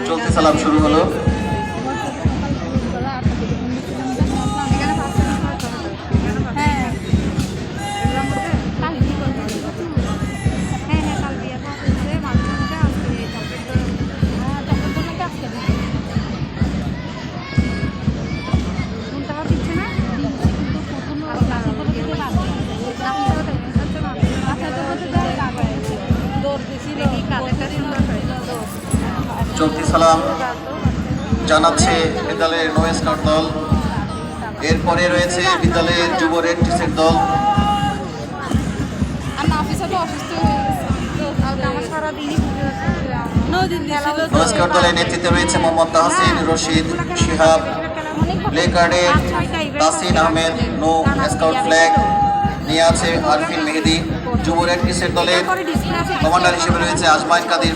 চলতি সালাম শুরু হলো। চলতি সালাম জানাচ্ছে বিদ্যালয়ের নো স্কাউট দল। এরপরে রয়েছে বিদ্যালয়ের যুব রেড টিসের দল। নো স্কাউট দলের নেতৃত্বে রয়েছে মোহাম্মদ তাহসিন, রশিদ, শিহাব। প্লে কার্ডে Tasin Ahmed no scout flag নিয়ে আছে আরফিন মেহেদি। যুব রেড টিসের দলের কমান্ডার হিসেবে রয়েছে আজমাইন কাদির।